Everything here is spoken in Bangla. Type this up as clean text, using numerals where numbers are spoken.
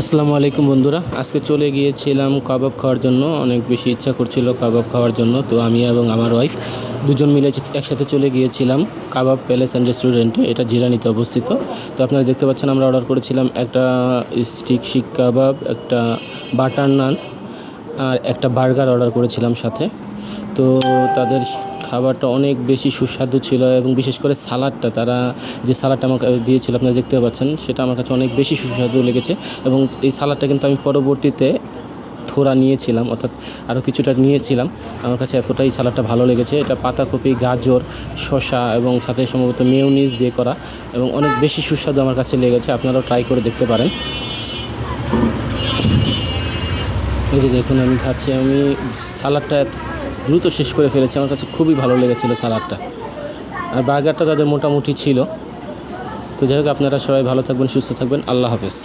আসসালামু আলাইকুম বন্ধুরা, আজকে চলে গিয়েছিলাম কাবাব খাওয়ার জন্য। অনেক বেশি ইচ্ছা করছিল কাবাব খাওয়ার জন্য, তো আমি এবং আমার ওয়াইফ দুজন মিলে একসাথে চলে গিয়েছিলাম কাবাব প্যালেস অ্যান্ড রেস্টুরেন্টে। এটা জিরানিতে অবস্থিত। তো আপনারা দেখতে পাচ্ছেন আমরা অর্ডার করেছিলাম একটা স্টিক শিক কাবাব, একটা বাটার নান আর একটা বার্গার অর্ডার করেছিলাম সাথে। তো তাদের খাবারটা অনেক বেশি সুস্বাদু ছিল এবং বিশেষ করে সালাডটা, তারা যে সালাডটা আমাকে দিয়েছিল আপনারা দেখতে পাচ্ছেন, সেটা আমার কাছে অনেক বেশি সুস্বাদু লেগেছে। এবং এই সালাডটা কিন্তু আমি পরবর্তীতে থোড়া নিয়েছিলাম, অর্থাৎ আরও কিছুটা নিয়েছিলাম। আমার কাছে এতটাই সালাডটা ভালো লেগেছে। এটা পাতাকপি, গাজর, শসা এবং সাথে সম্ভবত মেয়োনিজ দিয়ে করা, এবং অনেক বেশি সুস্বাদু আমার কাছে লেগেছে। আপনারাও ট্রাই করে দেখতে পারেন। এই যে দেখুন আমি খাচ্ছি, আমি সালাডটা দ্রুত শেষ করে ফেলেছি। আমার কাছে খুবই ভালো লেগেছিলো সালাডটা। আর বার্গারটা তাদের মোটামুটি ছিল। তো যাই হোক, আপনারা সবাই ভালো থাকবেন, সুস্থ থাকবেন। আল্লাহ হাফেজ।